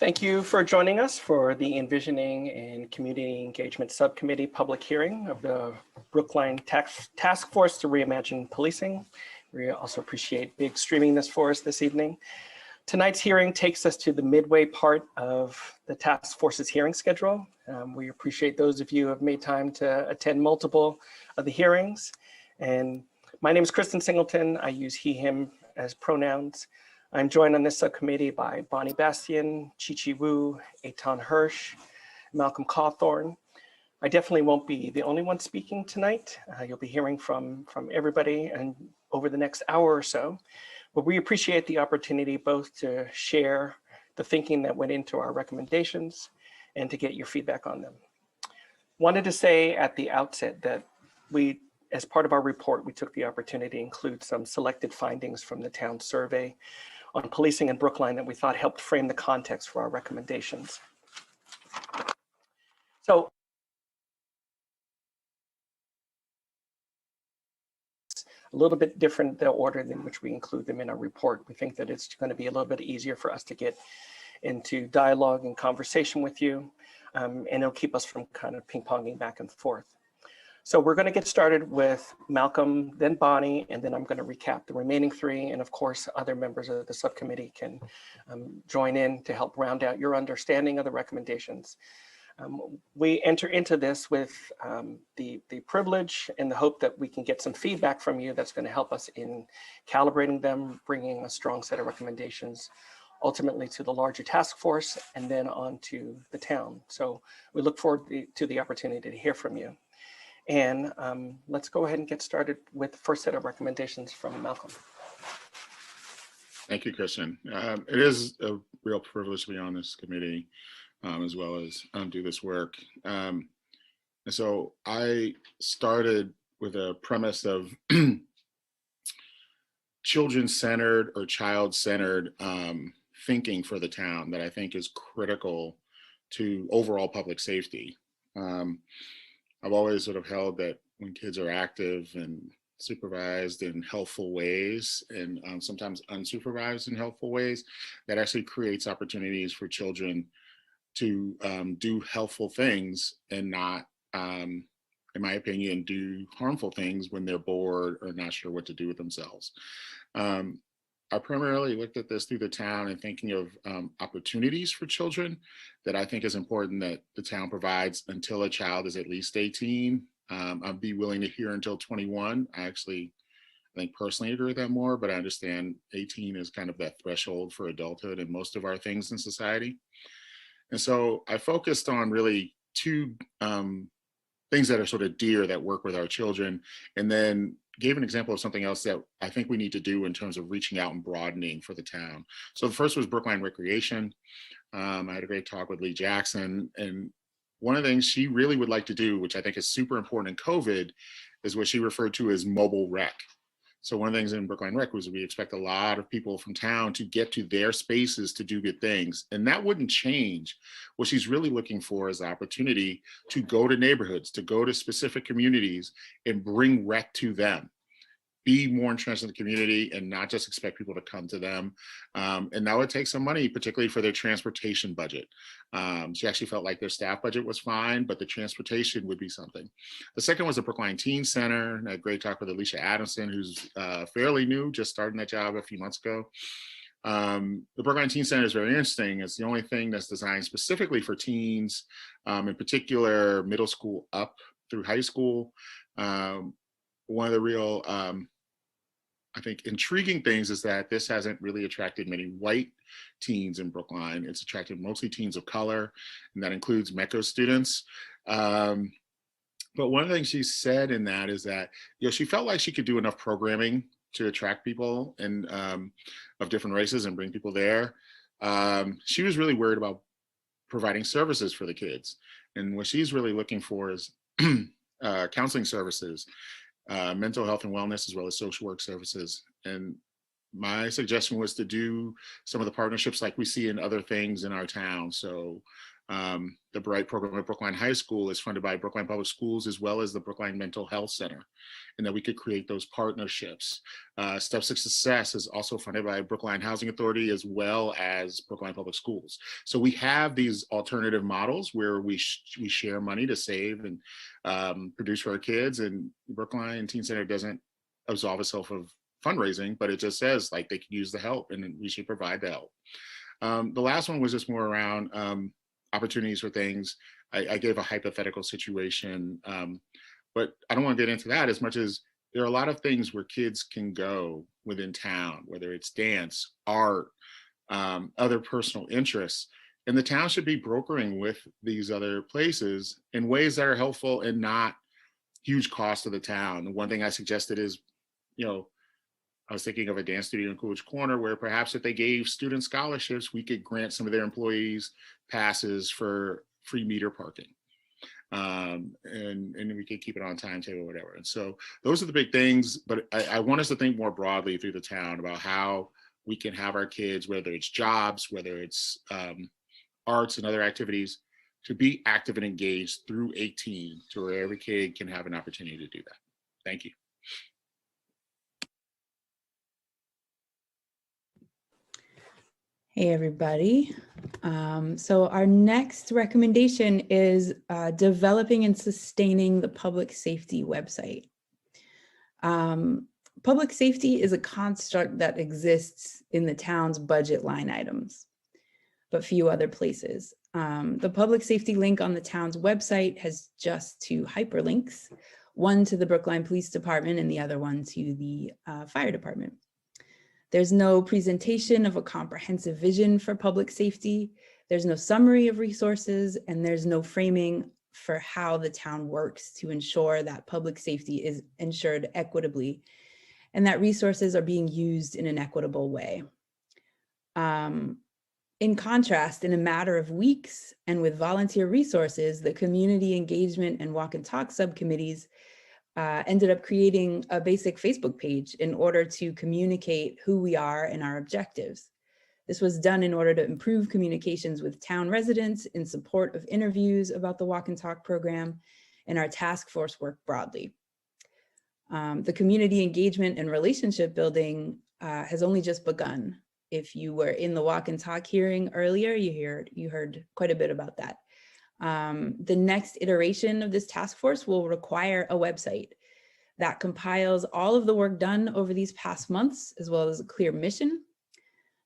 Thank you for joining us for the Envisioning and Community Engagement Subcommittee public hearing of the Brookline Task Force to Reimagine Policing. We also appreciate Big streaming this for us this evening. Tonight's hearing takes us to the midway part of the task force's hearing schedule. We appreciate those of you who have made time to attend multiple of the hearings. And my name is Kristen Singleton. I use he, him as pronouns. I'm joined on this subcommittee by Bonnie Bastian, Chi-Chi Wu, Eitan Hirsch, Malcolm Cawthorn. I definitely won't be the only one speaking tonight. You'll be hearing from everybody and over the next hour or so. But we appreciate the opportunity both to share the thinking that went into our recommendations and to get your feedback on them. Wanted to say at the outset that as part of our report, we took the opportunity to include some selected findings from the town survey on policing in Brookline that we thought helped frame the context for our recommendations. So a little bit different the order in which we include them in our report. We think that it's going to be a little bit easier for us to get into dialogue and conversation with you, and it'll keep us from kind of ping-ponging back and forth. So we're going to get started with Malcolm, then Bonnie, and then I'm going to recap the remaining three. And of course, other members of the subcommittee can join in to help round out your understanding of the recommendations. We enter into this with the privilege and the hope that we can get some feedback from you that's going to help us in calibrating them, bringing a strong set of recommendations ultimately to the larger task force and then on to the town. So we look forward to the opportunity to hear from you. And let's go ahead and get started with the first set of recommendations from Malcolm. Thank you, Kristen. It is a real privilege to be on this committee as well as do this work. And so I started with a premise of children-centered or child-centered thinking for the town that I think is critical to overall public safety. I've always sort of held that when kids are active and supervised in helpful ways and sometimes unsupervised in helpful ways, that actually creates opportunities for children to do helpful things and not, in my opinion, do harmful things when they're bored or not sure what to do with themselves. I primarily looked at this through the town and thinking of opportunities for children that I think is important that the town provides until a child is at least 18. I'd be willing to hear until 21. I think personally agree with that more, but I understand 18 is kind of that threshold for adulthood in most of our things in society. And so I focused on really two things that are sort of dear that work with our children, and then gave an example of something else that I think we need to do in terms of reaching out and broadening for the town. So the first was Brookline Recreation. I had a great talk with Lee Jackson, and one of the things she really would like to do, which I think is super important in COVID, is what she referred to as mobile rec. So one of the things in Brookline Rec was we expect a lot of people from town to get to their spaces to do good things. And that wouldn't change. What she's really looking for is the opportunity to go to neighborhoods, to go to specific communities and bring rec to them. Be more interested in the community and not just expect people to come to them. And that would take some money, particularly for their transportation budget. She actually felt like their staff budget was fine, but the transportation would be something. The second was the Brookline Teen Center. I had a great talk with Alicia Adamson, who's fairly new, just starting that job a few months ago. The Brookline Teen Center is very interesting. It's the only thing that's designed specifically for teens, in particular middle school up through high school. One of the real, I think, intriguing things is that this hasn't really attracted many white teens in Brookline. It's attracted mostly teens of color, and that includes MECO students. But one of the things she said in that is that, she felt like she could do enough programming to attract people and of different races and bring people there. She was really worried about providing services for the kids. And what she's really looking for is counseling services, mental health and wellness, as well as social work services. And my suggestion was to do some of the partnerships like we see in other things in our town. So The Bright program at Brookline High School is funded by Brookline Public Schools as well as the Brookline Mental Health Center, and that we could create those partnerships. Steps to Success is also funded by Brookline Housing Authority as well as Brookline Public Schools. So we have these alternative models where we share money to save and produce for our kids, and Brookline Teen Center doesn't absolve itself of fundraising, but it just says like they can use the help and we should provide the help. The last one was just more around opportunities for things. I gave a hypothetical situation, but I don't want to get into that as much as there are a lot of things where kids can go within town, whether it's dance, art, other personal interests, and the town should be brokering with these other places in ways that are helpful and not huge cost to the town. The one thing I suggested is, I was thinking of a dance studio in Coolidge Corner where perhaps if they gave student scholarships, we could grant some of their employees passes for free meter parking. And we could keep it on timetable or whatever. And so those are the big things, but I want us to think more broadly through the town about how we can have our kids, whether it's jobs, whether it's arts and other activities, to be active and engaged through 18 to where every kid can have an opportunity to do that. Thank you. Hey, everybody. So our next recommendation is developing and sustaining the public safety website. Public safety is a construct that exists in the town's budget line items, but few other places. The public safety link on the town's website has just two hyperlinks, one to the Brookline Police Department and the other one to the fire department. There's no presentation of a comprehensive vision for public safety. There's no summary of resources, and there's no framing for how the town works to ensure that public safety is ensured equitably and that resources are being used in an equitable way. In contrast, in a matter of weeks and with volunteer resources, the community engagement and walk and talk subcommittees ended up creating a basic Facebook page in order to communicate who we are and our objectives. This was done in order to improve communications with town residents in support of interviews about the walk and talk program and our task force work broadly. The community engagement and relationship building has only just begun. If you were in the walk and talk hearing earlier, you heard quite a bit about that. The next iteration of this task force will require a website that compiles all of the work done over these past months, as well as a clear mission.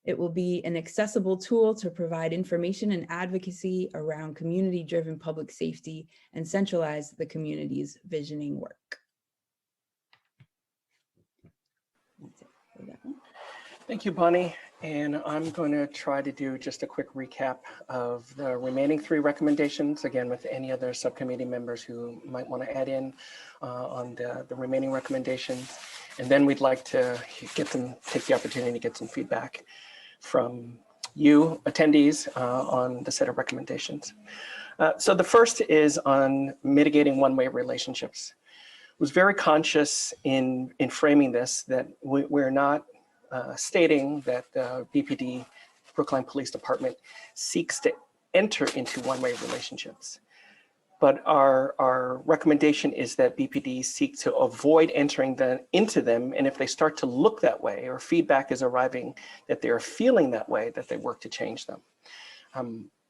It will be an accessible tool to provide information and advocacy around community-driven public safety and centralize the community's visioning work. That's it for that one. Thank you, Bonnie. And I'm going to try to do just a quick recap of the remaining 3 recommendations, again, with any other subcommittee members who might want to add in on the remaining recommendations. And then we'd like to take the opportunity to get some feedback from you attendees on the set of recommendations. So the first is on mitigating one-way relationships. I was very conscious in framing this that we're not stating that the BPD, Brookline Police Department, seeks to enter into one-way relationships. But our recommendation is that BPD seek to avoid entering into them, and if they start to look that way or feedback is arriving that they are feeling that way, that they work to change them.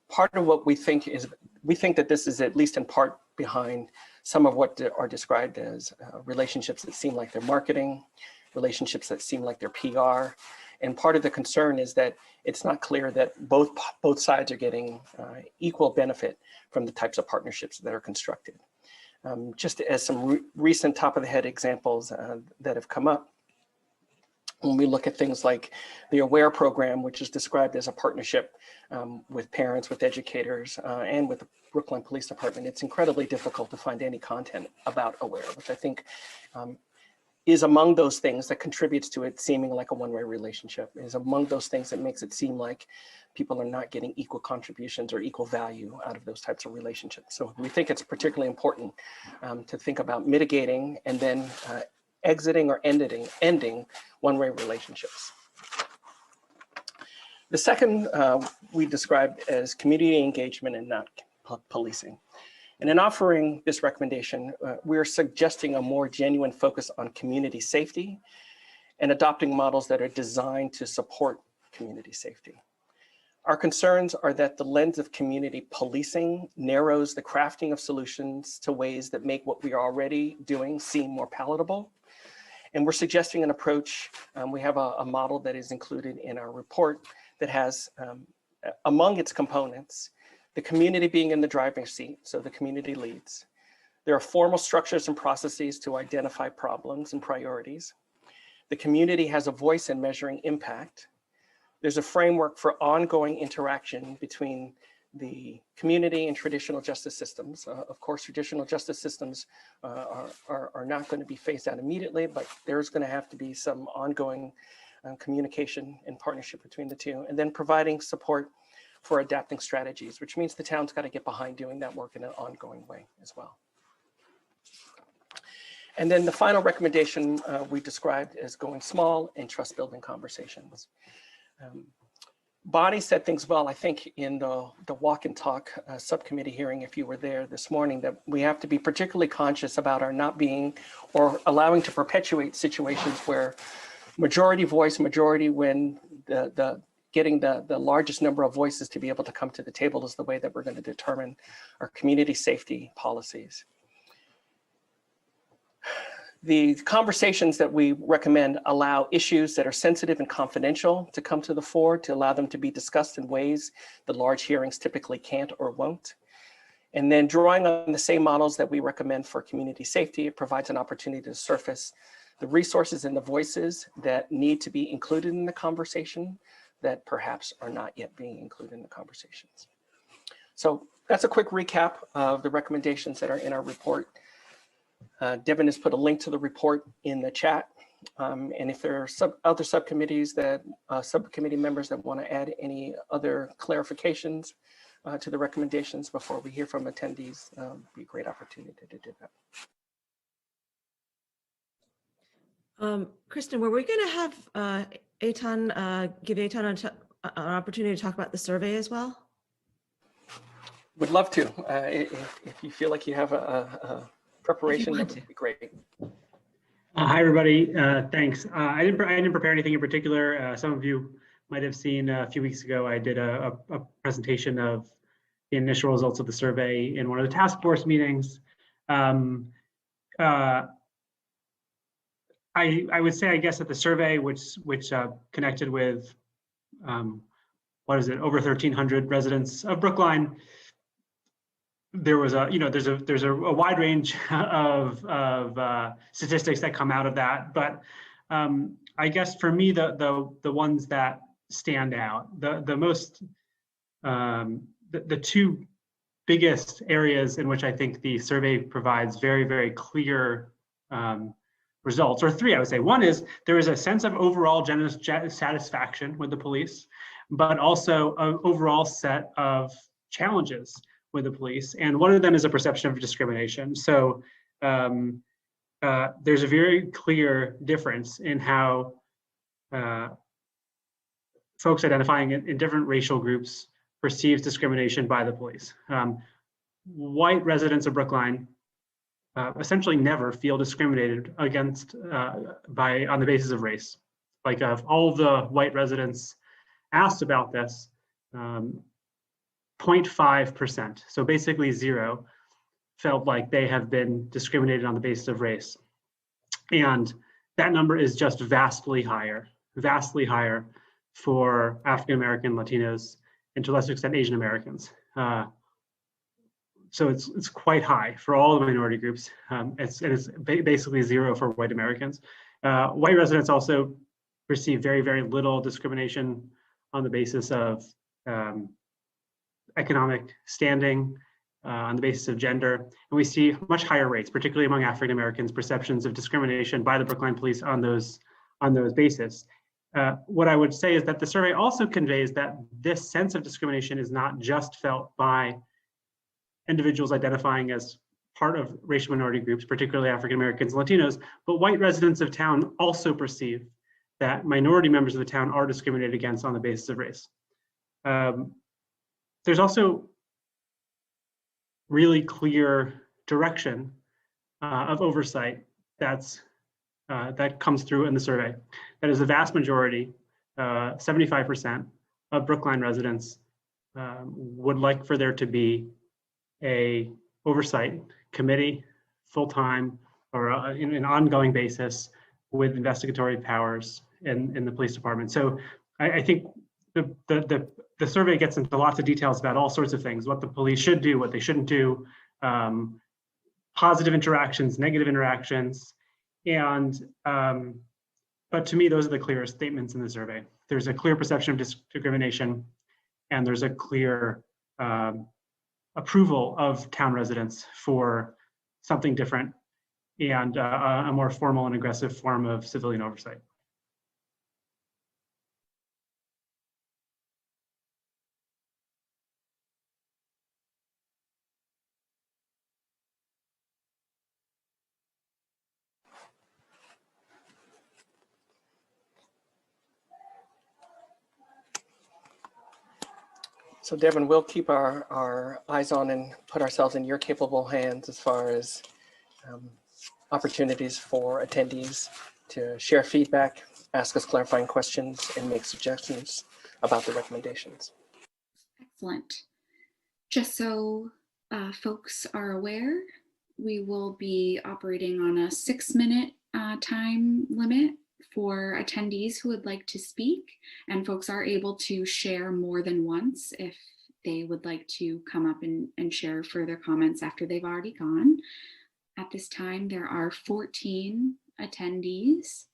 Part of what we think that this is at least in part behind some of what are described as relationships that seem like they're marketing, relationships that seem like they're PR. And part of the concern is that it's not clear that both sides are getting equal benefit from the types of partnerships that are constructed. Just as some recent top of the head examples that have come up, when we look at things like the AWARE program, which is described as a partnership with parents, with educators, and with the Brookline Police Department, it's incredibly difficult to find any content about AWARE, which I think is among those things that contributes to it seeming like a one-way relationship, is among those things that makes it seem like people are not getting equal contributions or equal value out of those types of relationships. So we think it's particularly important to think about mitigating and then exiting or ending one-way relationships. The second we described as community engagement and not policing. And in offering this recommendation, we're suggesting a more genuine focus on community safety and adopting models that are designed to support community safety. Our concerns are that the lens of community policing narrows the crafting of solutions to ways that make what we are already doing seem more palatable. And we're suggesting an approach. We have a model that is included in our report that has, among its components, the community being in the driving seat, so the community leads. There are formal structures and processes to identify problems and priorities. The community has a voice in measuring impact. There's a framework for ongoing interaction between the community and traditional justice systems. Of course, traditional justice systems are not going to be phased out immediately, but there's going to have to be some ongoing communication and partnership between the two, and then providing support for adapting strategies, which means the town's got to get behind doing that work in an ongoing way as well. And then the final recommendation we described as going small and trust building conversations. Bonnie said things well, I think, in the walk and talk subcommittee hearing, if you were there this morning, that we have to be particularly conscious about our not being or allowing to perpetuate situations where majority voice, majority win, getting the largest number of voices to be able to come to the table is the way that we're going to determine our community safety policies. The conversations that we recommend allow issues that are sensitive and confidential to come to the fore, to allow them to be discussed in ways that large hearings typically can't or won't. And then drawing on the same models that we recommend for community safety, it provides an opportunity to surface the resources and the voices that need to be included in the conversation that perhaps are not yet being included in the conversations. So that's a quick recap of the recommendations that are in our report. Devin has put a link to the report in the chat. And if there are other subcommittees that subcommittee members that want to add any other clarifications to the recommendations before we hear from attendees, be a great opportunity to do that. Kristen, were we going to have Eitan, give Eitan an opportunity to talk about the survey as well? Would love to. If you feel like you have a preparation, that would be great. Hi, everybody. Thanks. I didn't prepare anything in particular. Some of you might have seen a few weeks ago, I did a presentation of the initial results of the survey in one of the task force meetings. I would say, I guess, that the survey, which connected with, what is it, over 1,300 residents of Brookline, there was a, there's a wide range of statistics that come out of that. But I guess for me, the ones that stand out, the two biggest areas in which I think the survey provides very, very clear results, or three, I would say. One is there is a sense of overall satisfaction with the police, but also an overall set of challenges with the police. And one of them is a perception of discrimination. So there's a very clear difference in how folks identifying in different racial groups perceives discrimination by the police. White residents of Brookline essentially never feel discriminated against on the basis of race. Like of all the white residents asked about this, 0.5%, so basically zero, felt like they have been discriminated on the basis of race. And that number is just vastly higher for African-American, Latinos, and to a lesser extent, Asian Americans. So it's quite high for all the minority groups. It's basically zero for white Americans. White residents also receive very, very little discrimination on the basis of economic standing, on the basis of gender. And we see much higher rates, particularly among African Americans, perceptions of discrimination by the Brookline police on those bases. What I would say is that the survey also conveys that this sense of discrimination is not just felt by individuals identifying as part of racial minority groups, particularly African Americans and Latinos, but white residents of town also perceive that minority members of the town are discriminated against on the basis of race. There's also really clear direction of oversight that comes through in the survey. That is the vast majority, 75% of Brookline residents would like for there to be a oversight committee, full-time or in an ongoing basis with investigatory powers in the police department. So I think the survey gets into lots of details about all sorts of things, what the police should do, what they shouldn't do, positive interactions, negative interactions. And, but to me, those are the clearest statements in the survey. There's a clear perception of discrimination, and there's a clear approval of town residents for something different and a more formal and aggressive form of civilian oversight. So Devin, we'll keep our eyes on and put ourselves in your capable hands as far as opportunities for attendees to share feedback, ask us clarifying questions, and make suggestions about the recommendations. Excellent. Just so folks are aware, we will be operating on a 6-minute time limit for attendees who would like to speak, and folks are able to share more than once if they would like to come up and share further comments after they've already gone. At this time, there are 14 attendees,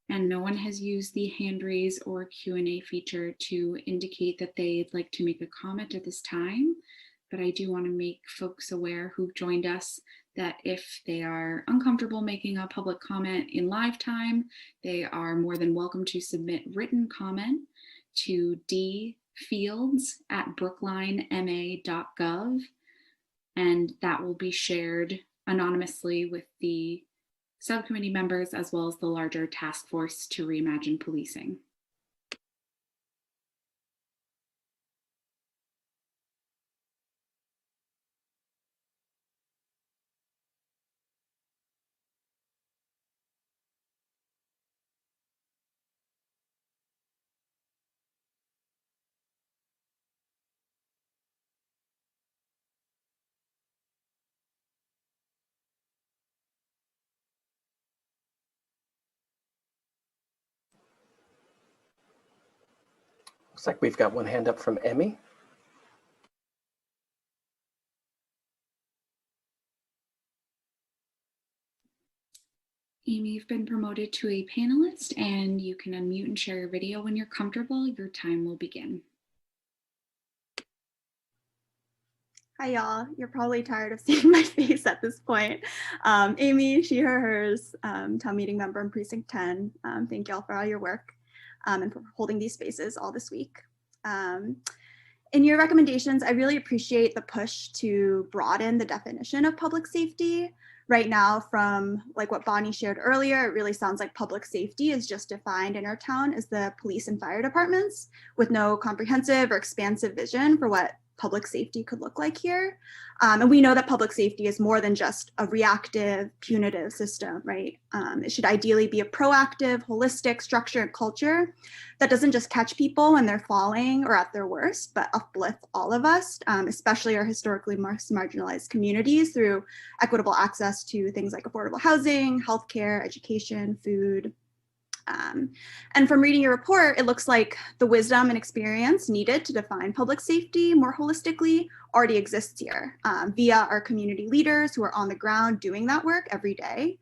and no one has used the hand raise or Q&A feature to indicate that they'd like to make a comment at this time. But I do want to make folks aware who've joined us that if they are uncomfortable making a public comment in live time, they are more than welcome to submit written comment to dfields@brooklinema.gov, and that will be shared anonymously with the subcommittee members as well as the larger task force to reimagine policing. Looks like we've got one hand up from Emmy. Amy, you've been promoted to a panelist, and you can unmute and share your video when you're comfortable. Your time will begin. Hi, y'all. You're probably tired of seeing my face at this point. Amy, she, her, hers, town meeting member in Precinct 10. Thank y'all for all your work and for holding these spaces all this week. In your recommendations, I really appreciate the push to broaden the definition of public safety. Right now, from like what Bonnie shared earlier, it really sounds like public safety is just defined in our town as the police and fire departments with no comprehensive or expansive vision for what public safety could look like here. And we know that public safety is more than just a reactive, punitive system, right? It should ideally be a proactive, holistic structure and culture that doesn't just catch people when they're falling or at their worst, but uplift all of us, especially our historically most marginalized communities through equitable access to things like affordable housing, healthcare, education, food. And from reading your report, it looks like the wisdom and experience needed to define public safety more holistically already exists here via our community leaders who are on the ground doing that work every day.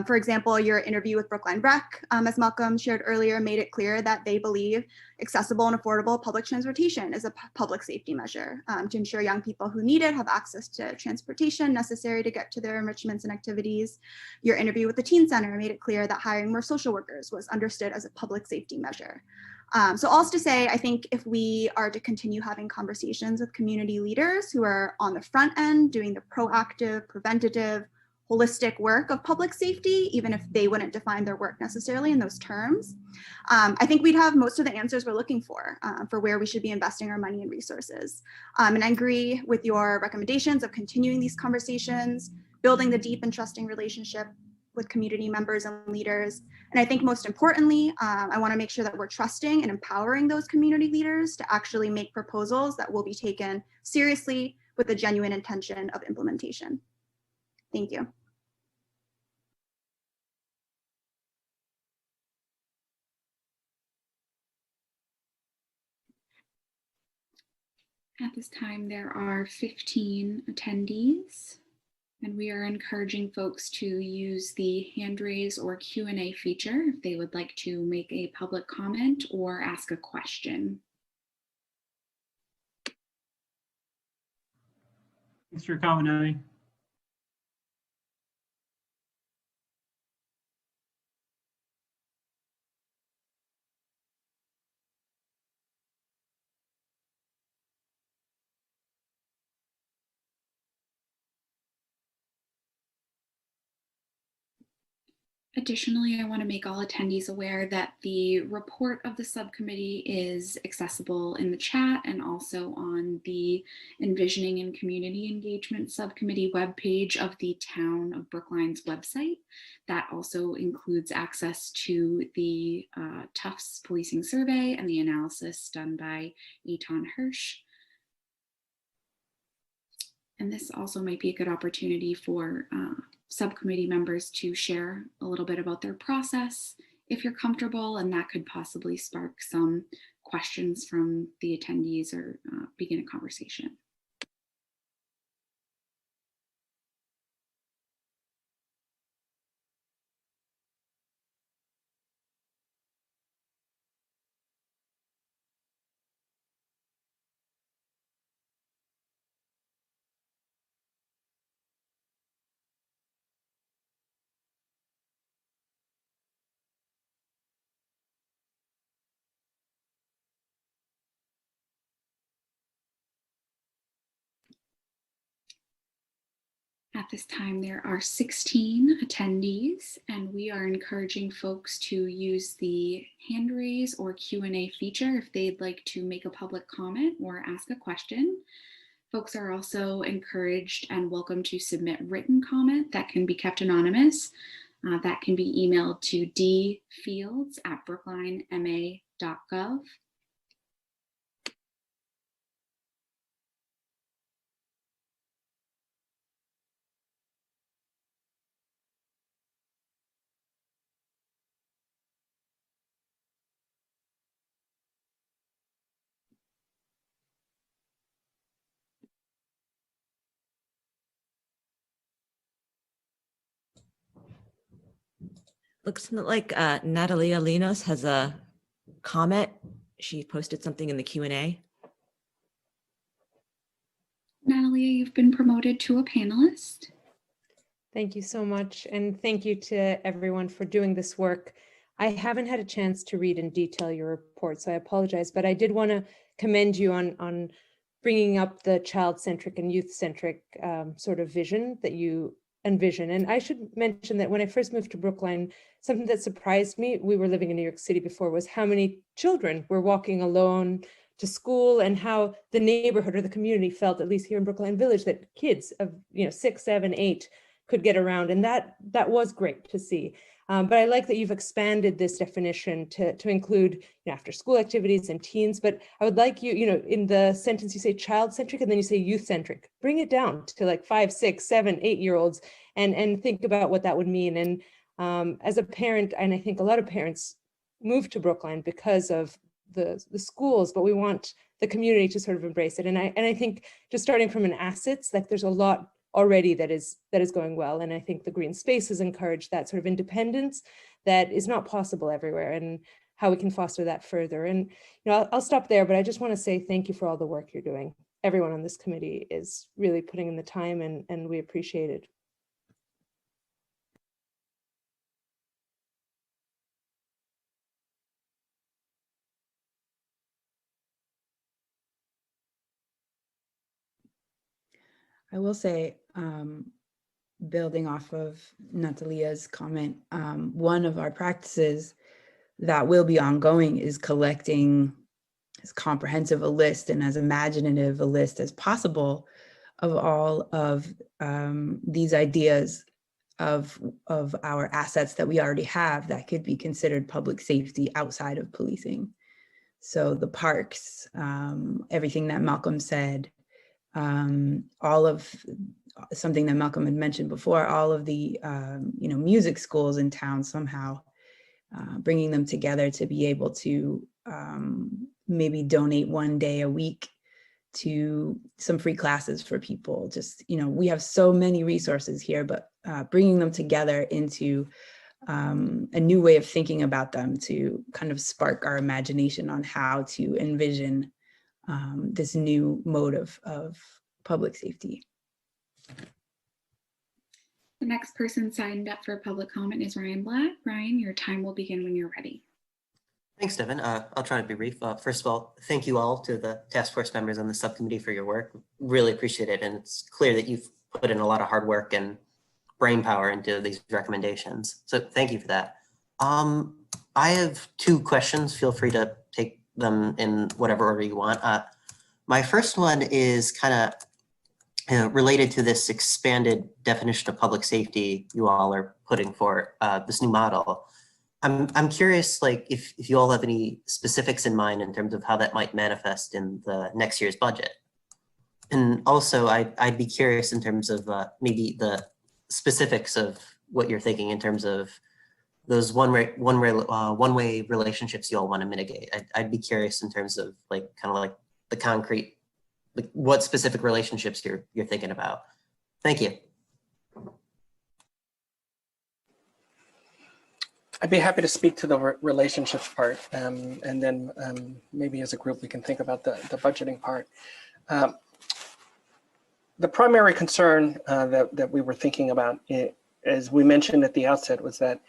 For example, your interview with Brookline Rec, as Malcolm shared earlier, made it clear that they believe accessible and affordable public transportation is a public safety measure to ensure young people who need it have access to transportation necessary to get to their enrichments and activities. Your interview with the Teen Center made it clear that hiring more social workers was understood as a public safety measure. So all to say, I think if we are to continue having conversations with community leaders who are on the front end doing the proactive, preventative, holistic work of public safety, even if they wouldn't define their work necessarily in those terms. I think we'd have most of the answers we're looking for where we should be investing our money and resources. And I agree with your recommendations of continuing these conversations, building the deep and trusting relationship with community members and leaders. And I think most importantly, I want to make sure that we're trusting and empowering those community leaders to actually make proposals that will be taken seriously with a genuine intention of implementation. Thank you. At this time, there are 15 attendees, and we are encouraging folks to use the hand raise or Q&A feature if they would like to make a public comment or ask a question. Thanks for your comment, Naomi. Additionally, I want to make all attendees aware that the report of the subcommittee is accessible in the chat and also on the Envisioning and Community Engagement Subcommittee webpage of the Town of Brookline's website. That also includes access to the Tufts Policing Survey and the analysis done by Eitan Hirsch. And this also might be a good opportunity for subcommittee members to share a little bit about their process if you're comfortable, and that could possibly spark some questions from the attendees or begin a conversation. At this time, there are 16 attendees, and we are encouraging folks to use the hand raise or Q&A feature if they'd like to make a public comment or ask a question. Folks are also encouraged and welcome to submit written comment that can be kept anonymous. That can be emailed to dfields@brooklinema.gov. Looks like Natalia Linos has a comment. She posted something in the Q&A. Natalia, you've been promoted to a panelist. Thank you so much. And thank you to everyone for doing this work. I haven't had a chance to read in detail your report, so I apologize, but I did want to commend you on bringing up the child-centric and youth-centric sort of vision that you envision. And I should mention that when I first moved to Brookline, something that surprised me, we were living in New York City before, was how many children were walking alone to school and how the neighborhood or the community felt, at least here in Brookline Village, that kids of 6, 7, 8 could get around. And that was great to see. But I like that you've expanded this definition to include after school activities and teens. But I would like you, in the sentence you say child-centric and then you say youth-centric. Bring it down to like 5, 6, 7, 8-year-olds and think about what that would mean. And as a parent, and I think a lot of parents move to Brookline because of the schools, but we want the community to sort of embrace it. And I think just starting from an assets, like there's a lot already that is going well. And I think the green space has encouraged that sort of independence that is not possible everywhere, and how we can foster that further. And I'll stop there, but I just want to say thank you for all the work you're doing. Everyone on this committee is really putting in the time, and we appreciate it. I will say, building off of Natalia's comment, one of our practices that will be ongoing is collecting as comprehensive a list and as imaginative a list as possible of all of these ideas of our assets that we already have that could be considered public safety outside of policing. So the parks, everything that Malcolm said, all of something that Malcolm had mentioned before, all of the music schools in town, somehow bringing them together to be able to maybe donate one day a week to some free classes for people. Just, we have so many resources here, but bringing them together into a new way of thinking about them to kind of spark our imagination on how to envision this new mode of public safety. The next person signed up for public comment is Ryan Black. Ryan, your time will begin when you're ready. Thanks, Devin. I'll try to be brief. First of all, thank you all to the task force members on the subcommittee for your work. Really appreciate it. And it's clear that you've put in a lot of hard work and brain power into these recommendations. So thank you for that. I have two questions. Feel free to take them in whatever order you want. My first one is kind of related to this expanded definition of public safety you all are putting for this new model. I'm curious, like, if you all have any specifics in mind in terms of how that might manifest in the next year's budget. And also, I'd be curious in terms of maybe the specifics of what you're thinking in terms of those one-way relationships you all want to mitigate. I'd be curious in terms of kind of the concrete, what specific relationships you're thinking about. Thank you. I'd be happy to speak to the relationships part, and then maybe as a group we can think about the budgeting part. The primary concern that we were thinking about, as we mentioned at the outset, was that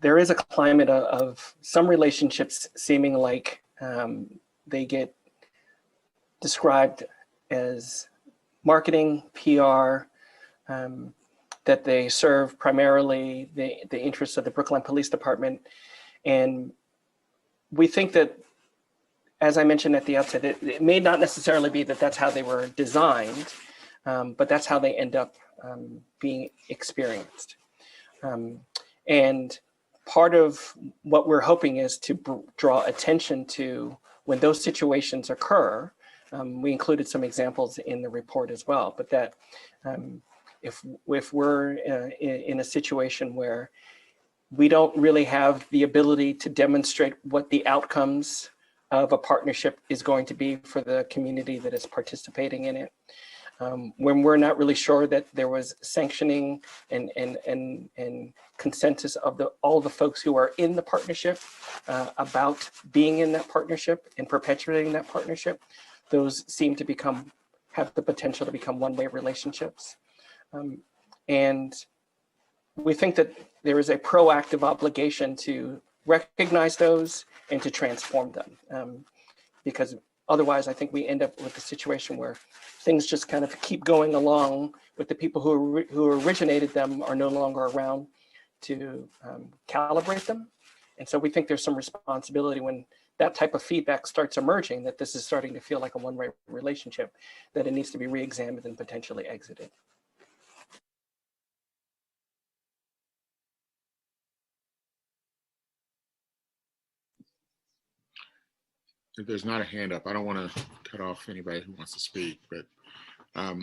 there is a climate of some relationships seeming like they get described as marketing, PR, that they serve primarily the interests of the Brookline Police Department. And we think that, as I mentioned at the outset, it may not necessarily be that that's how they were designed, but that's how they end up being experienced. And part of what we're hoping is to draw attention to when those situations occur. We included some examples in the report as well, but that if we're in a situation where we don't really have the ability to demonstrate what the outcomes of a partnership is going to be for the community that is participating in it, when we're not really sure that there was sanctioning and consensus of all the folks who are in the partnership about being in that partnership and perpetuating that partnership, those seem to have the potential to become one-way relationships. And we think that there is a proactive obligation to recognize those and to transform them. Because otherwise, I think we end up with a situation where things just kind of keep going along with the people who originated them are no longer around to calibrate them. And so we think there's some responsibility when that type of feedback starts emerging, that this is starting to feel like a one-way relationship, that it needs to be re-examined and potentially exited. If there's not a hand up, I don't want to cut off anybody who wants to speak, but I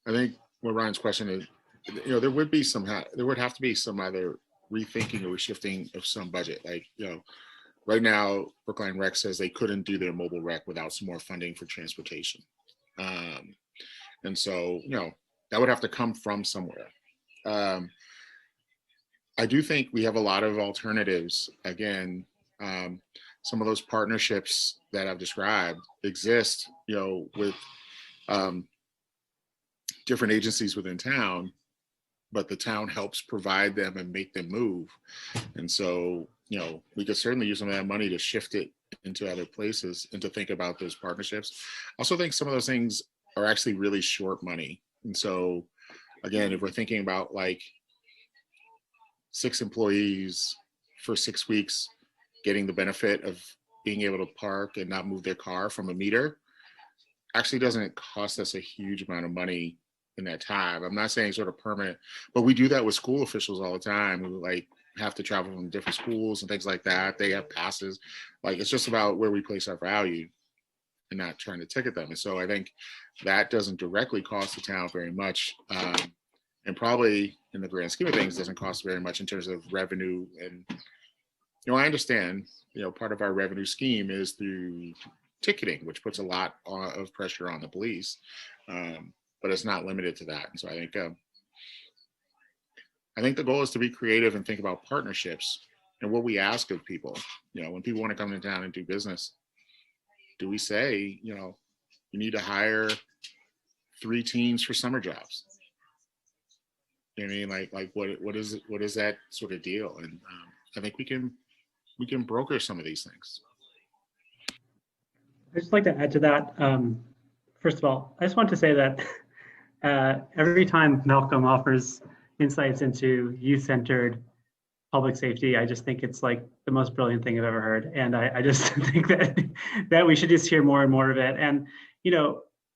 think what Ryan's question is, there would have to be some either rethinking or shifting of some budget. Like, right now, Brookline Rec says they couldn't do their mobile rec without some more funding for transportation. And so, that would have to come from somewhere. I do think we have a lot of alternatives. Again, some of those partnerships that I've described exist, with different agencies within town, but the town helps provide them and make them move. And so, we could certainly use some of that money to shift it into other places and to think about those partnerships. I also think some of those things are actually really short money. And so again, if we're thinking about like 6 employees for 6 weeks getting the benefit of being able to park and not move their car from a meter, actually doesn't cost us a huge amount of money in that time. I'm not saying sort of permanent, but we do that with school officials all the time who like have to travel from different schools and things like that. They have passes. Like, it's just about where we place our value and not trying to ticket them. And so I think that doesn't directly cost the town very much. And probably in the grand scheme of things doesn't cost very much in terms of revenue. And, I understand, part of our revenue scheme is through ticketing, which puts a lot of pressure on the police, but it's not limited to that. And so I think the goal is to be creative and think about partnerships and what we ask of people. When people want to come to town and do business, do we say, you need to hire 3 teams for summer jobs? You know what I mean? Like what is it? What is that sort of deal? And I think we can broker some of these things. I'd just like to add to that. First of all, I just want to say that every time Malcolm offers insights into youth-centered public safety, I just think it's like the most brilliant thing I've ever heard. And I just think that we should just hear more and more of it. And,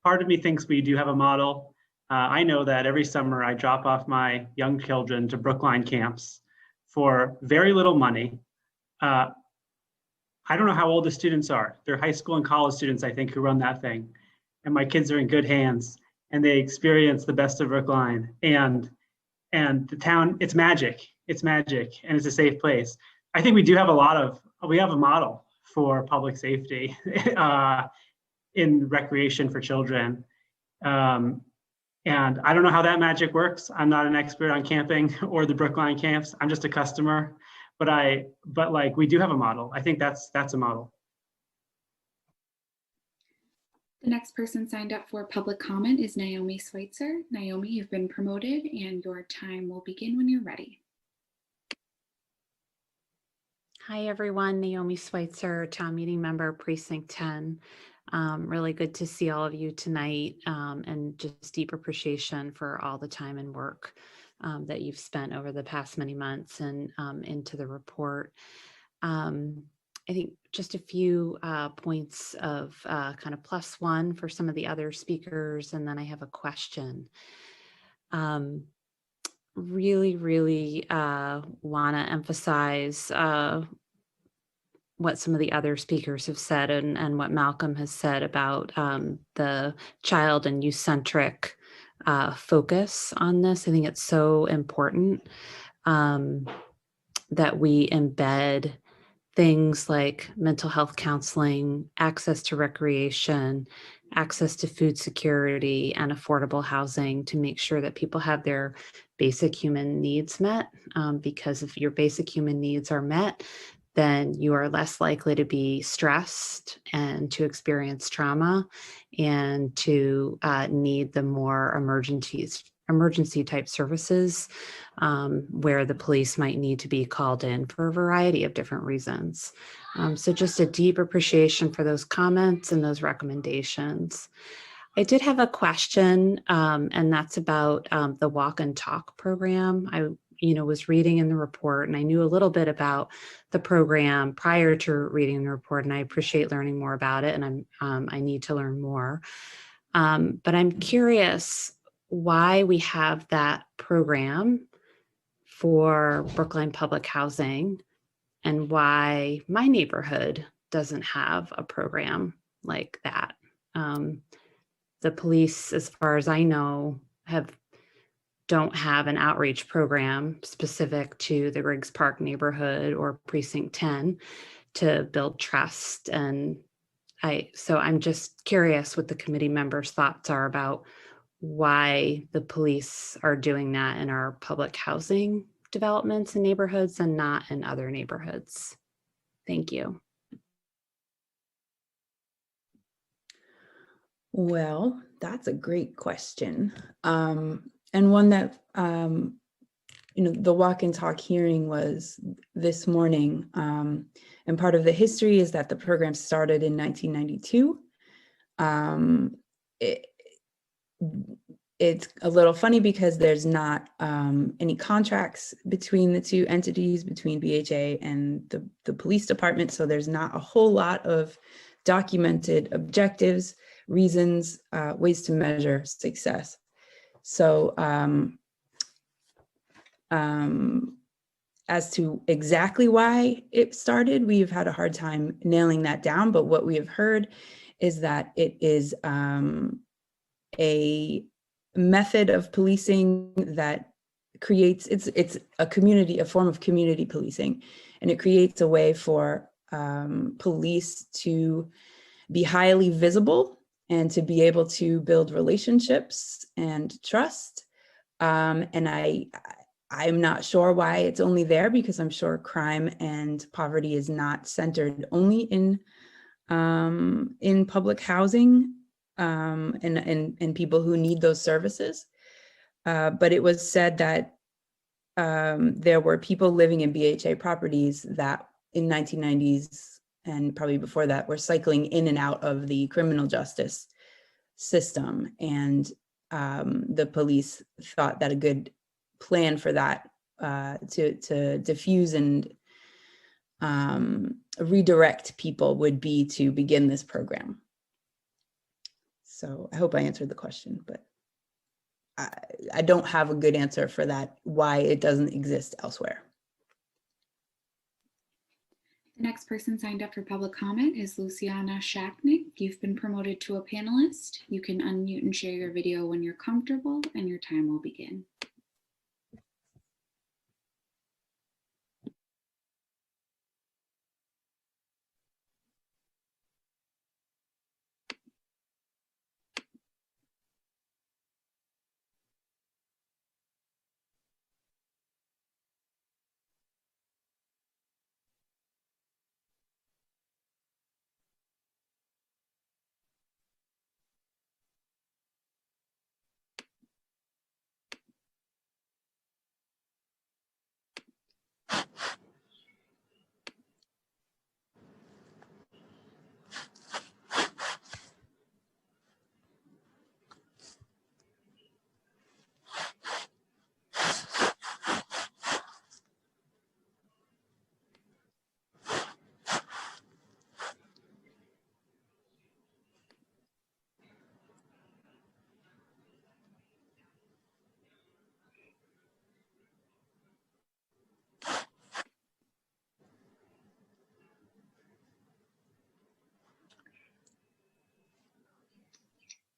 part of me thinks we do have a model. I know that every summer I drop off my young children to Brookline camps for very little money. I don't know how old the students are. They're high school and college students, I think, who run that thing. And my kids are in good hands and they experience the best of Brookline. And the town, it's magic. It's magic and it's a safe place. I think we have a model for public safety in recreation for children. And I don't know how that magic works. I'm not an expert on camping or the Brookline camps. I'm just a customer, but like we do have a model. I think that's a model. The next person signed up for public comment is Naomi Switzer. Naomi, you've been promoted and your time will begin when you're ready. Hi, everyone. Naomi Switzer, town meeting member, precinct 10. Really good to see all of you tonight, and just deep appreciation for all the time and work that you've spent over the past many months and into the report. I think just a few points of kind of +1 for some of the other speakers, and then I have a question. Really want to emphasize what some of the other speakers have said and what Malcolm has said about the child and youth-centric focus on this. I think it's so important that we embed things like mental health counseling, access to recreation, access to food security, and affordable housing to make sure that people have their basic human needs met. Because if your basic human needs are met, then you are less likely to be stressed and to experience trauma and to need the more emergency type services where the police might need to be called in for a variety of different reasons. So just a deep appreciation for those comments and those recommendations. I did have a question, and that's about the walk and talk program. I was reading in the report and I knew a little bit about the program prior to reading the report, and I appreciate learning more about it, and I need to learn more. But I'm curious why we have that program for Brookline Public Housing and why my neighborhood doesn't have a program like that. The police, as far as I know, don't have an outreach program specific to the Riggs Park neighborhood or precinct 10 to build trust. And so I'm just curious what the committee members' thoughts are about why the police are doing that in our public housing developments and neighborhoods and not in other neighborhoods. Thank you. Well, that's a great question. And one that, the walk and talk hearing was this morning. And part of the history is that the program started in 1992. it's a little funny because there's not any contracts between the two entities, between BHA and the police department. So there's not a whole lot of documented objectives, reasons, ways to measure success. So as to exactly why it started, we've had a hard time nailing that down, but what we have heard is that it is a method of policing that creates, it's a community, a form of community policing, and it creates a way for police to be highly visible and to be able to build relationships and trust. And I'm not sure why it's only there, because I'm sure crime and poverty is not centered only in public housing and people who need those services. But it was said that there were people living in BHA properties that in 1990s and probably before that were cycling in and out of the criminal justice system. And the police thought that a good plan for that to diffuse and redirect people would be to begin this program. So I hope I answered the question, but I don't have a good answer for that, why it doesn't exist elsewhere. The next person signed up for public comment is Luciana Shaknik. You've been promoted to a panelist. You can unmute and share your video when you're comfortable, and your time will begin.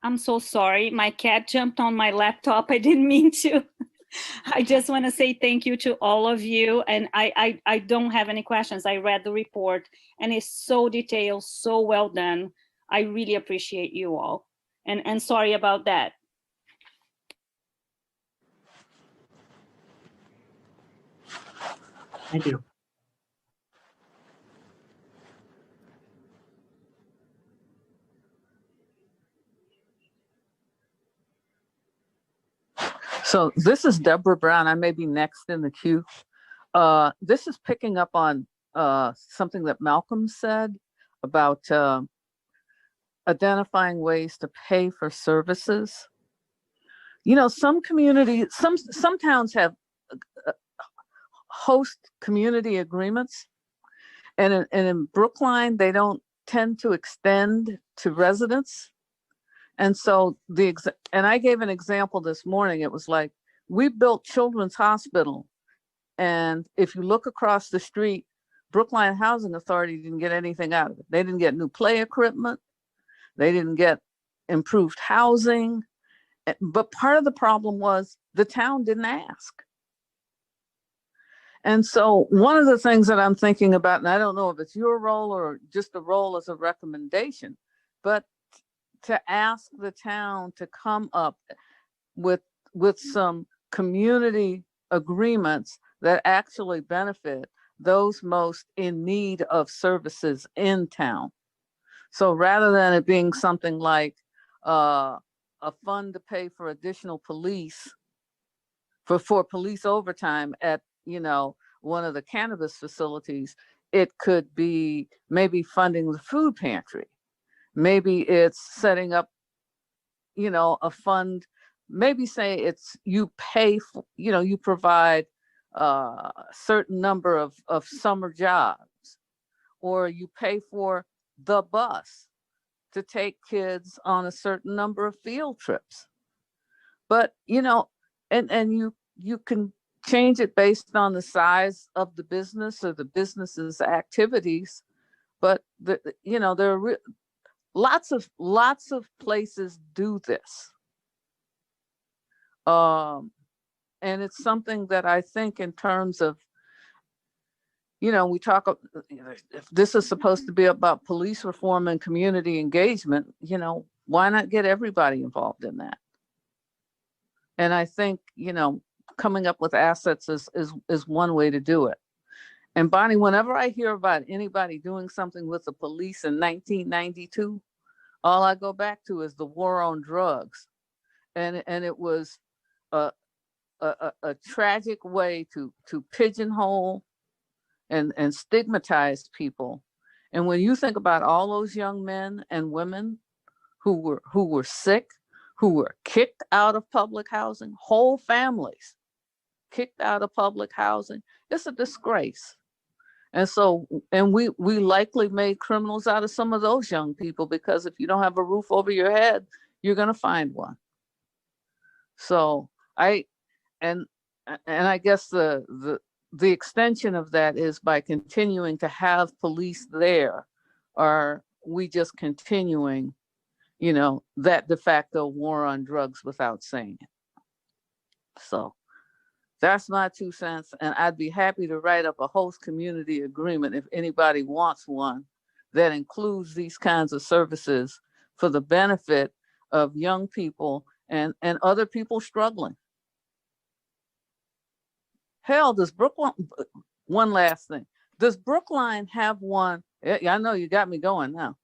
I'm so sorry. My cat jumped on my laptop. I didn't mean to. I just want to say thank you to all of you. And I don't have any questions. I read the report and it's so detailed, so well done. I really appreciate you all. And sorry about that. Thank you. So this is Deborah Brown. I may be next in the queue. This is picking up on something that Malcolm said about identifying ways to pay for services. You know, some communities, some towns have host community agreements, and in Brookline, they don't tend to extend to residents. And so and I gave an example this morning. It was like, we built Children's Hospital, and if you look across the street, Brookline Housing Authority didn't get anything out of it. They didn't get new play equipment. They didn't get improved housing. But part of the problem was the town didn't ask. And so one of the things that I'm thinking about, and I don't know if it's your role or just a role as a recommendation, but to ask the town to come up with some community agreements that actually benefit those most in need of services in town. So rather than it being something like a fund to pay for additional police, for police overtime at, you know, one of the cannabis facilities, it could be maybe funding the food pantry. Maybe it's setting up, you know, a fund maybe say it's you pay for, you provide a certain number of summer jobs, or you pay for the bus to take kids on a certain number of field trips. But, and you can change it based on the size of the business or the business's activities. But there are lots of places do this. And it's something that I think in terms of, we talk, if this is supposed to be about police reform and community engagement, why not get everybody involved in that? And I think, coming up with assets is one way to do it. And Bonnie, whenever I hear about anybody doing something with the police in 1992, all I go back to is the war on drugs. And it was a tragic way to pigeonhole and stigmatize people. And when you think about all those young men and women who were sick, who were kicked out of public housing, whole families kicked out of public housing, it's a disgrace. And so, and we likely made criminals out of some of those young people, because if you don't have a roof over your head, you're going to find one. So I guess the extension of that is by continuing to have police there, are we just continuing, that de facto war on drugs without saying it. So that's my 2 cents. And I'd be happy to write up a host community agreement if anybody wants one that includes these kinds of services for the benefit of young people and other people struggling. Hell, does Brookline, one last thing, does Brookline have one? I know you got me going now.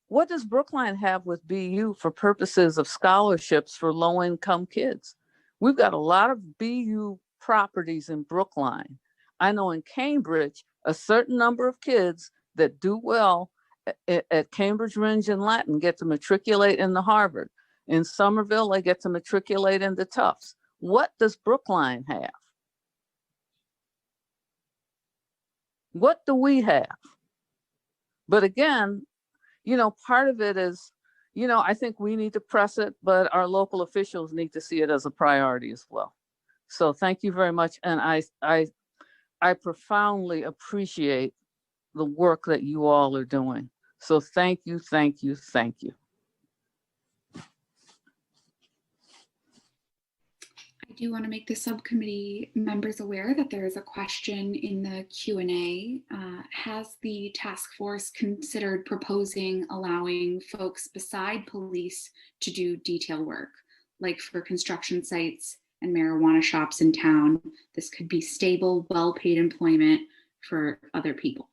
What does Brookline have with BU for purposes of scholarships for low-income kids? We've got a lot of BU properties in Brookline. I know in Cambridge, a certain number of kids that do well at Cambridge, Rindge, and Latin get to matriculate into Harvard. In Somerville, they get to matriculate into Tufts. What does Brookline have? What do we have? But again, part of it is, I think we need to press it, but our local officials need to see it as a priority as well. So thank you very much. And I profoundly appreciate the work that you all are doing. So thank you, thank you, thank you. I do want to make the subcommittee members aware that there is a question in the Q&A. Has the task force considered proposing allowing folks beside police to do detail work, like for construction sites and marijuana shops in town? This could be stable, well-paid employment for other people.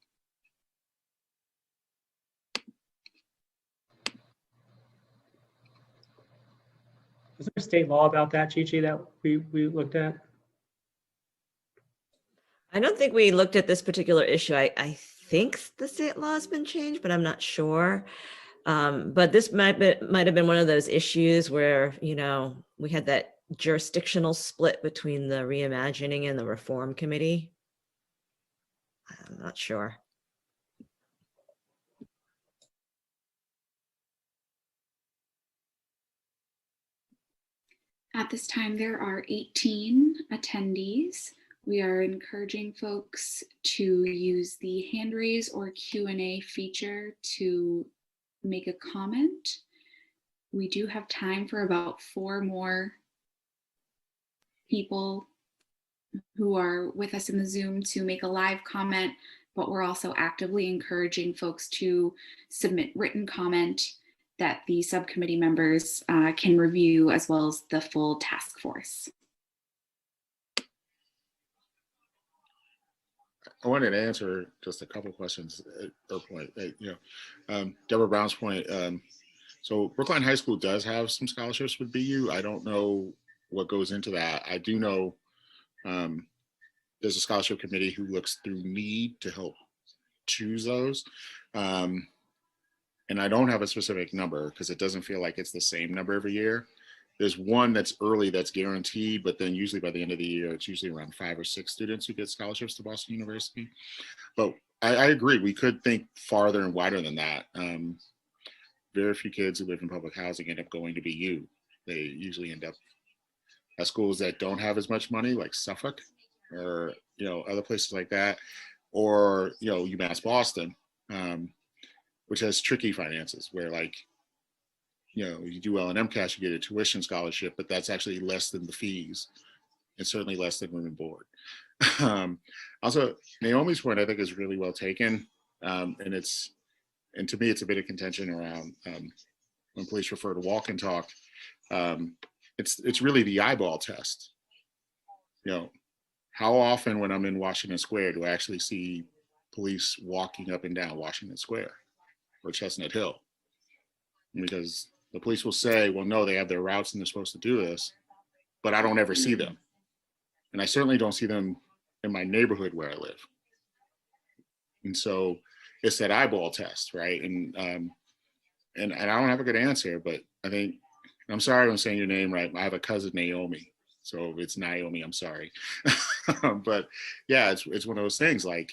Is there a state law about that, Chi-Chi, that we looked at? I don't think we looked at this particular issue. I think the state law has been changed, but I'm not sure. But this might have been one of those issues where, we had that jurisdictional split between the reimagining and the reform committee. I'm not sure. At this time, there are 18 attendees. We are encouraging folks to use the hand raise or Q&A feature to make a comment. We do have time for about 4 more people who are with us in the Zoom to make a live comment, but we're also actively encouraging folks to submit written comment that the subcommittee members can review, as well as the full task force. I wanted to answer just a couple questions at point. Deborah Brown's point. So Brookline High School does have some scholarships with BU. I don't know what goes into that. I do know there's a scholarship committee who looks through need to help choose those. And I don't have a specific number because it doesn't feel like it's the same number every year. There's one that's early that's guaranteed, but then usually by the end of the year, it's usually around 5 or 6 students who get scholarships to Boston University. But I agree, we could think farther and wider than that. Very few kids who live in public housing end up going to BU. They usually end up at schools that don't have as much money, like Suffolk, or other places like that, or UMass Boston, which has tricky finances, where like you do well in MCAS, you get a tuition scholarship, but that's actually less than the fees, and certainly less than room and board. Also, Naomi's point I think is really well taken, and to me it's a bit of contention around when police refer to walk and talk. It's really the eyeball test. How often when I'm in Washington Square do I actually see police walking up and down Washington Square or Chestnut Hill? Because the police will say, well, no, they have their routes and they're supposed to do this, but I don't ever see them. And I certainly don't see them in my neighborhood where I live. And so it's that eyeball test, right? And I don't have a good answer, but I think, I'm sorry if I'm saying your name right. I have a cousin, Naomi. So if it's Naomi, I'm sorry. But yeah, it's one of those things like,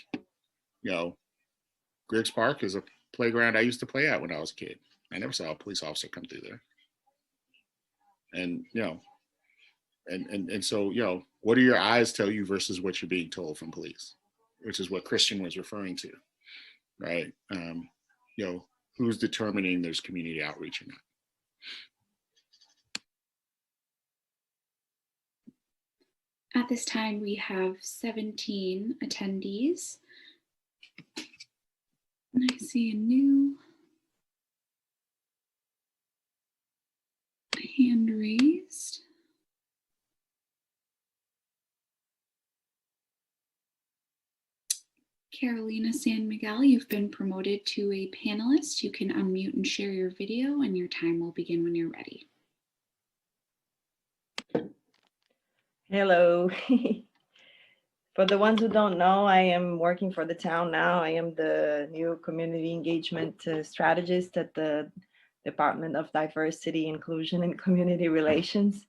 Griggs Park is a playground I used to play at when I was a kid. I never saw a police officer come through there. And, and so, what do your eyes tell you versus what you're being told from police, which is what Christian was referring to, right? Who's determining there's community outreach or not? At this time, we have 17 attendees. And I see a new hand raised. Carolina San Miguel, you've been promoted to a panelist. You can unmute and share your video, and your time will begin when you're ready. Hello. For the ones who don't know, I am working for the town now. I am the new community engagement strategist at the Department of Diversity, Inclusion, and Community Relations.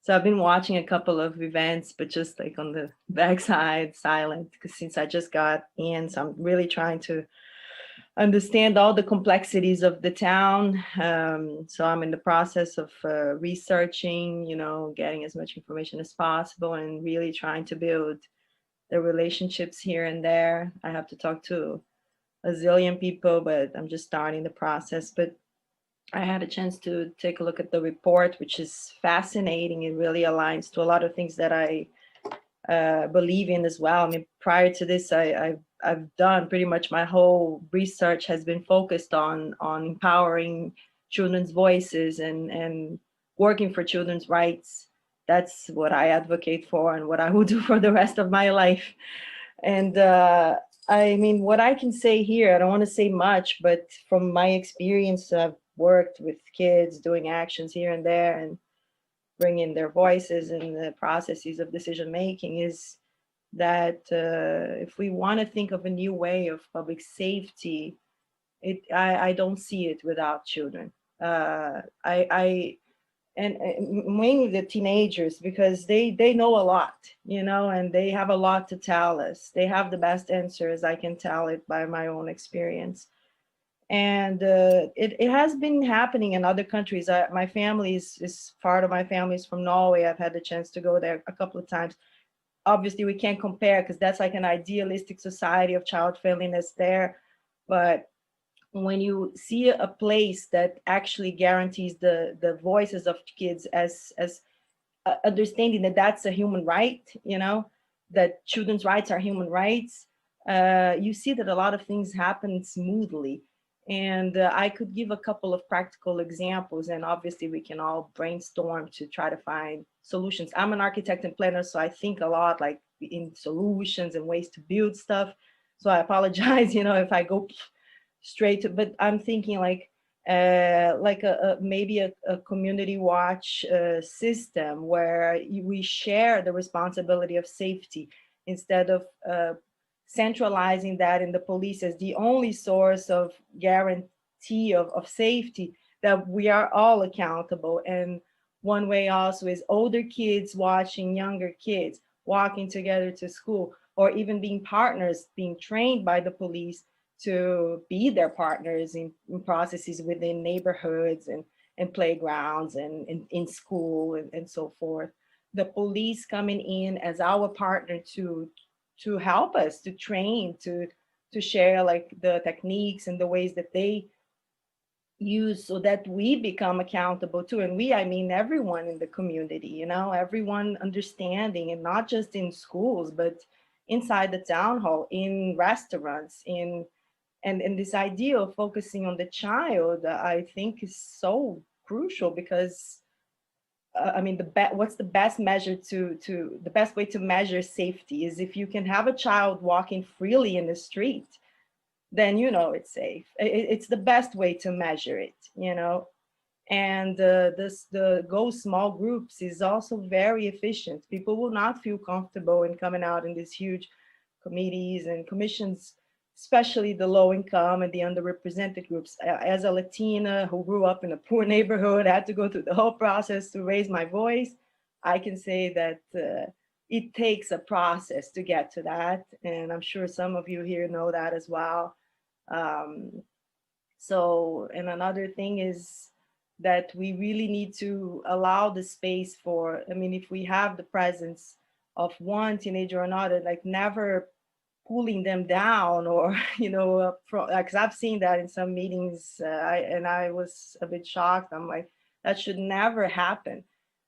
So I've been watching a couple of events, but just like on the backside, silent, because since I just got in, so I'm really trying to understand all the complexities of the town. So I'm in the process of researching, getting as much information as possible and really trying to build the relationships here and there. I have to talk to a zillion people, but I'm just starting the process. But I had a chance to take a look at the report, which is fascinating. It really aligns to a lot of things that I believe in as well. I mean, prior to this, I've done pretty much my whole research has been focused on empowering children's voices and working for children's rights. That's what I advocate for and what I will do for the rest of my life. And I mean, what I can say here, I don't want to say much, but from my experience, I've worked with kids doing actions here and there and bringing their voices in the processes of decision making, is that if we want to think of a new way of public safety, I don't see it without children. And mainly the teenagers, because they know a lot, and they have a lot to tell us. They have the best answers. I can tell it by my own experience. And it has been happening in other countries. My family is part of my family is from Norway. I've had the chance to go there a couple of times. Obviously, we can't compare because that's like an idealistic society of child friendliness there. But when you see a place that actually guarantees the voices of kids as understanding that that's a human right, that children's rights are human rights, you see that a lot of things happen smoothly. And I could give a couple of practical examples, and obviously we can all brainstorm to try to find solutions. I'm an architect and planner, so I think a lot like in solutions and ways to build stuff. So I apologize, if I go straight to, but I'm thinking like maybe a community watch system where we share the responsibility of safety instead of centralizing that in the police as the only source of guarantee of safety, that we are all accountable. And One way also is older kids watching younger kids, walking together to school, or even being partners, being trained by the police to be their partners in processes within neighborhoods and playgrounds and in school and so forth. The police coming in as our partner to help us, to train, to share like the techniques and the ways that they use so that we become accountable too. And we, I mean, everyone in the community, you know, everyone understanding, and not just in schools, but inside the town hall, in restaurants, and this idea of focusing on the child, I think is so crucial because I mean, what's the best measure the best way to measure safety is if you can have a child walking freely in the street, then you know it's safe. It's the best way to measure it, you know. And the go small groups is also very efficient. People will not feel comfortable in coming out in these huge committees and commissions, especially the low income and the underrepresented groups. As a Latina who grew up in a poor neighborhood, had to go through the whole process to raise my voice, I can say that it takes a process to get to that. And I'm sure some of you here know that as well. So, and another thing is that we really need to allow the space for, I mean, if we have the presence of one teenager or another, like never pulling them down or, you know, because I've seen that in some meetings and I was a bit shocked. I'm like, that should never happen.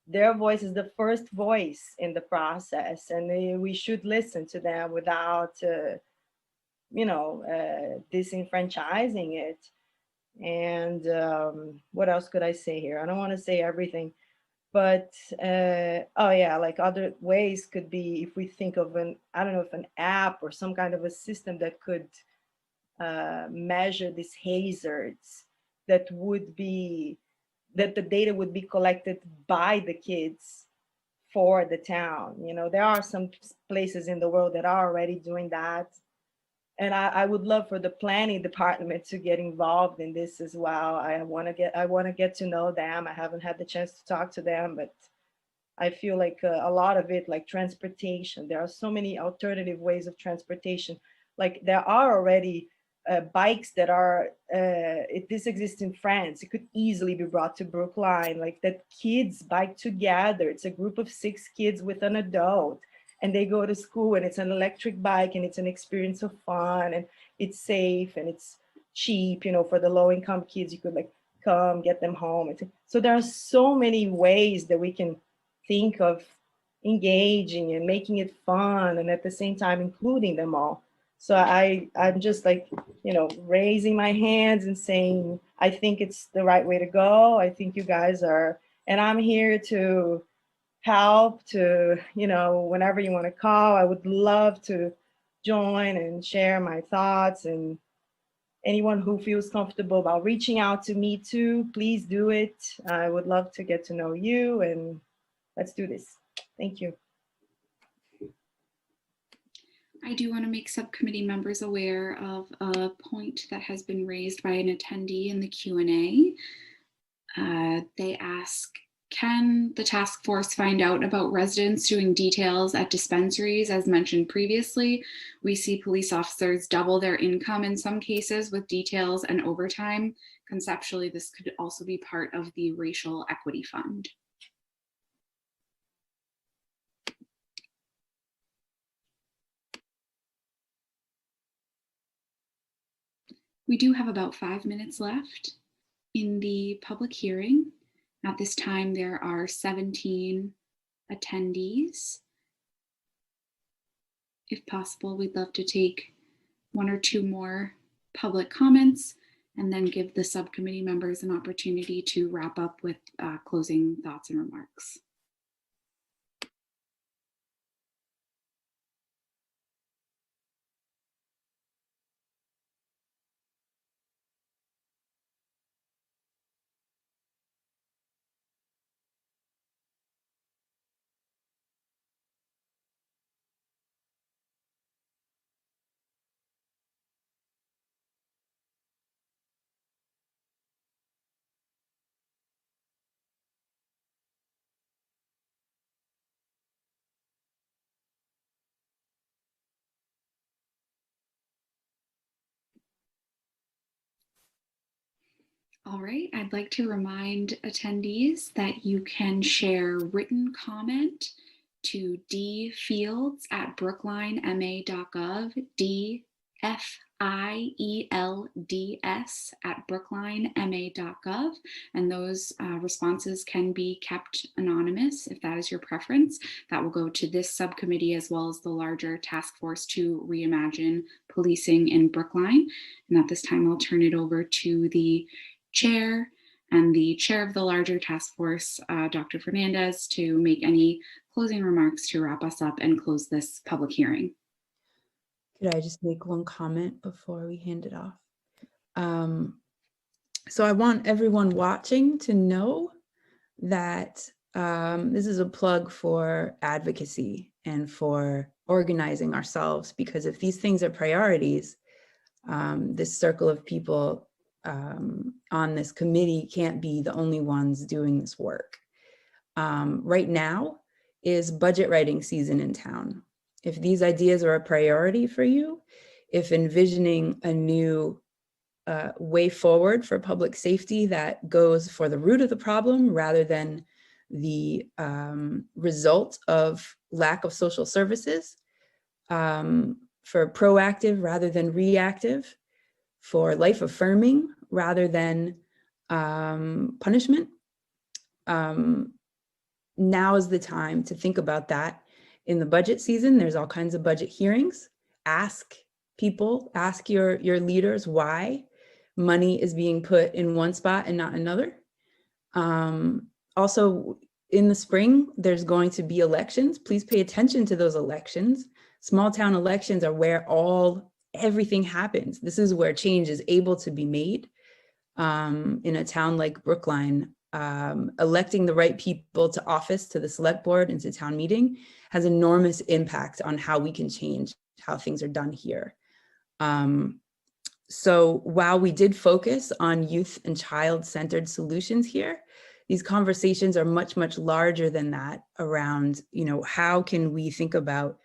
Their voice is the first voice in the process, and we should listen to them without, you know, disenfranchising it. And what else could I say here? I don't want to say everything, but oh yeah, like other ways could be if we think of I don't know, if an app or some kind of a system that could measure these hazards, that would be, that the data would be collected by the kids for the town. You know, there are some places in the world that are already doing that. And I would love for the planning department to get involved in this as well. I want to get to know them. I haven't had the chance to talk to them, but I feel like a lot of it, like transportation, there are so many alternative ways of transportation. Like there are already bikes that are, this exists in France. It could easily be brought to Brookline, like that kids bike together. It's a group of 6 kids with an adult, and they go to school, and it's an electric bike, and it's an experience of fun, and it's safe, and it's cheap, you know, for the low income kids. You could like come get them home. So there are so many ways that we can think of engaging and making it fun, and at the same time including them all. So I'm just like, you know, raising my hands and saying, I think it's the right way to go. I think you guys are, and I'm here to help, to, you know, whenever you want to call, I would love to join and share my thoughts. And anyone who feels comfortable about reaching out to me too, please do it. I would love to get to know you, and let's do this. Thank you. I do want to make subcommittee members aware of a point that has been raised by an attendee in the Q&A. They ask, can the task force find out about residents doing details at dispensaries? As mentioned previously, we see police officers double their income in some cases with details and overtime. Conceptually, this could also be part of the Racial Equity Fund. We do have about 5 minutes left in the public hearing. At this time, there are 17 attendees. If possible, we'd love to take 1 or 2 more public comments and then give the subcommittee members an opportunity to wrap up with closing thoughts and remarks. All right, I'd like to remind attendees that you can share written comment to dfields@brooklinema.gov, DFIELDS@brooklinema.gov, and those responses can be kept anonymous if that is your preference. That will go to this subcommittee as well as the larger task force to reimagine policing in Brookline. And at this time, I'll turn it over to the chair and the chair of the larger task force, Dr. Fernandez, to make any closing remarks to wrap us up and close this public hearing. Could I just make one comment before we hand it off? So I want everyone watching to know that this is a plug for advocacy and for organizing ourselves, because if these things are priorities, this circle of people on this committee can't be the only ones doing this work. Right now is budget writing season in town. If these ideas are a priority for you, if envisioning a new way forward for public safety that goes for the root of the problem rather than the result of lack of social services, for proactive rather than reactive, for life affirming rather than punishment, now is the time to think about that. In the budget season, there's all kinds of budget hearings. Ask people, ask your leaders why money is being put in one spot and not another. Also, in the spring, there's going to be elections. Please pay attention to those elections. Small town elections are where everything happens. This is where change is able to be made. In a town like Brookline, electing the right people to office, to the select board, and to town meeting has enormous impact on how we can change how things are done here. So while we did focus on youth and child-centered solutions here, these conversations are much, much larger than that around, how can we think about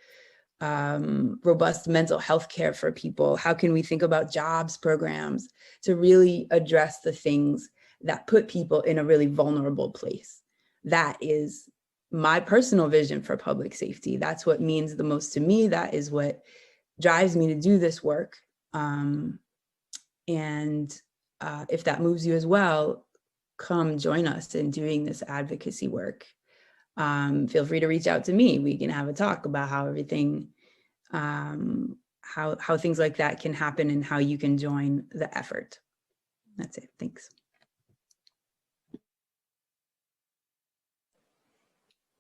robust mental health care for people? How can we think about jobs programs to really address the things that put people in a really vulnerable place? That is my personal vision for public safety. That's what means the most to me. That is what drives me to do this work. If that moves you as well, come join us in doing this advocacy work. Feel free to reach out to me. We can have a talk about how everything, how things like that can happen and how you can join the effort. That's it. Thanks.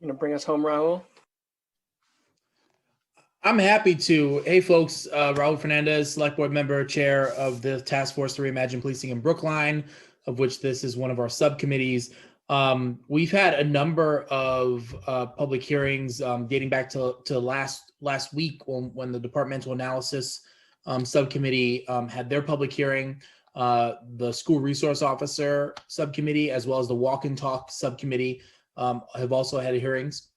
You gonna bring us home, Raul? I'm happy to. Hey, folks, Raul Fernandez, Select Board Member, Chair of the Task Force to Reimagine Policing in Brookline, of which this is one of our subcommittees. We've had a number of public hearings dating back to last week when the Departmental Analysis Subcommittee had their public hearing. The School Resource Officer Subcommittee, as well as the Walk and Talk Subcommittee, have also had hearings.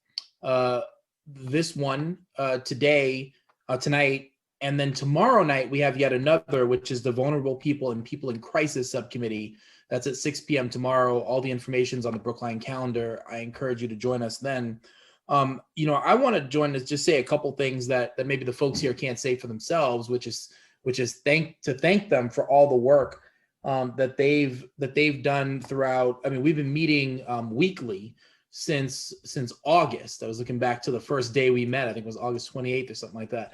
This one tonight, and then tomorrow night we have yet another, which is the Vulnerable People and People in Crisis Subcommittee. That's at 6 p.m. tomorrow. All the information's on the Brookline calendar. I encourage you to join us then. I want to join us, just say a couple things that maybe the folks here can't say for themselves, which is thank them for all the work that they've done throughout. I mean, we've been meeting weekly since August. I was looking back to the first day we met. I think it was August 28th or something like that.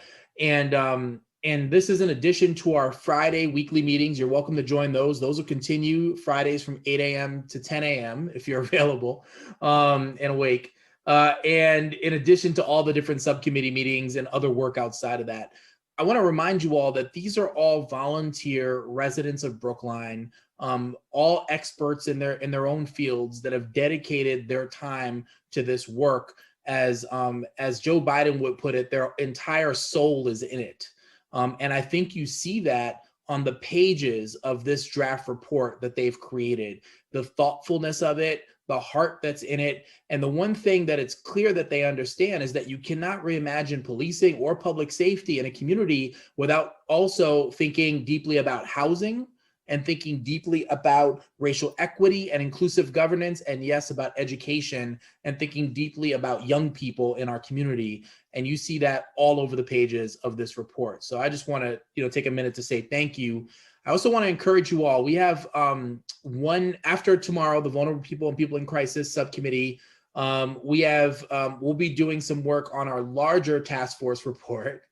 And this is in addition to our Friday weekly meetings. You're welcome to join those. Those will continue Fridays from 8 a.m. to 10 a.m. if you're available and awake. And in addition to all the different subcommittee meetings and other work outside of that, I want to remind you all that these are all volunteer residents of Brookline, all experts in their own fields that have dedicated their time to this work. As Joe Biden would put it, their entire soul is in it. And I think you see that on the pages of this draft report that they've created, the thoughtfulness of it, the heart that's in it. And the one thing that it's clear that they understand is that you cannot reimagine policing or public safety in a community without also thinking deeply about housing, and thinking deeply about racial equity and inclusive governance, and yes, about education, and thinking deeply about young people in our community. And you see that all over the pages of this report. So I just want to, take a minute to say thank you. I also want to encourage you all. We have after tomorrow, the Vulnerable People and People in Crisis Subcommittee. We'll be doing some work on our larger task force report,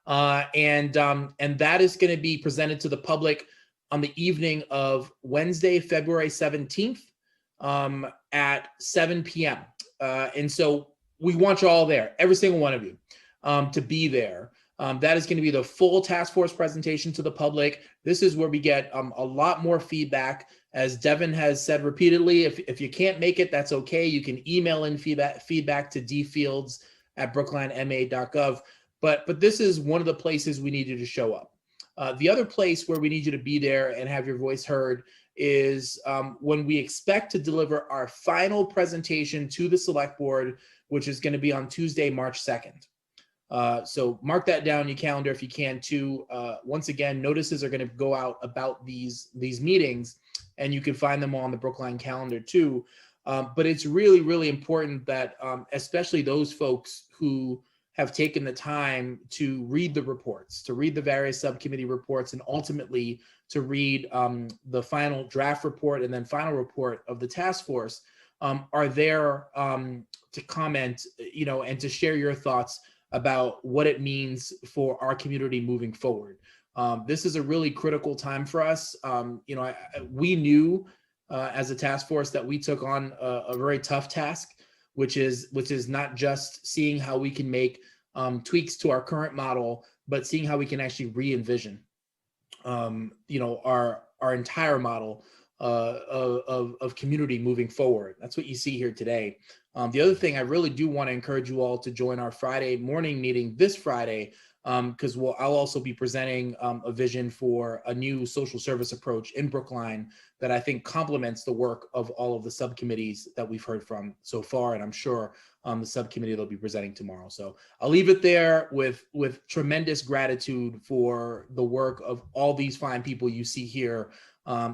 and that is going to be presented to the public on the evening of Wednesday, February 17th, at 7 p.m. And so we want you all there, every single one of you, to be there. That is going to be the full task force presentation to the public. This is where we get a lot more feedback. As Devin has said repeatedly, if you can't make it, that's okay. You can email in feedback to dfields@brooklinema.gov. But this is one of the places we need you to show up. The other place where we need you to be there and have your voice heard is when we expect to deliver our final presentation to the select board, which is going to be on Tuesday, March 2nd. So mark that down in your calendar if you can too. Once again, notices are going to go out about these meetings, and you can find them on the Brookline calendar too. But it's really, really important that especially those folks who have taken the time to read the reports, to read the various subcommittee reports, and ultimately to read the final draft report and then final report of the task force, are there to comment, and to share your thoughts about what it means for our community moving forward. This is a really critical time for us. We knew as a task force that we took on a very tough task, which is not just seeing how we can make tweaks to our current model, but seeing how we can actually re-envision, our entire model of community moving forward. That's what you see here today. The other thing, I really do want to encourage you all to join our Friday morning meeting this Friday, because I'll also be presenting a vision for a new social service approach in Brookline that I think complements the work of all of the subcommittees that we've heard from so far, and I'm sure the subcommittee they'll be presenting tomorrow. So I'll leave it there with tremendous gratitude for the work of all these fine people you see here,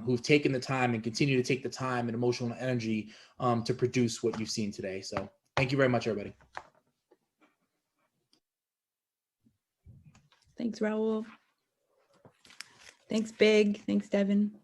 who've taken the time and continue to take the time and emotional energy to produce what you've seen today. So thank you very much, everybody. Thanks, Raul. Thanks, Big. Thanks, Devin.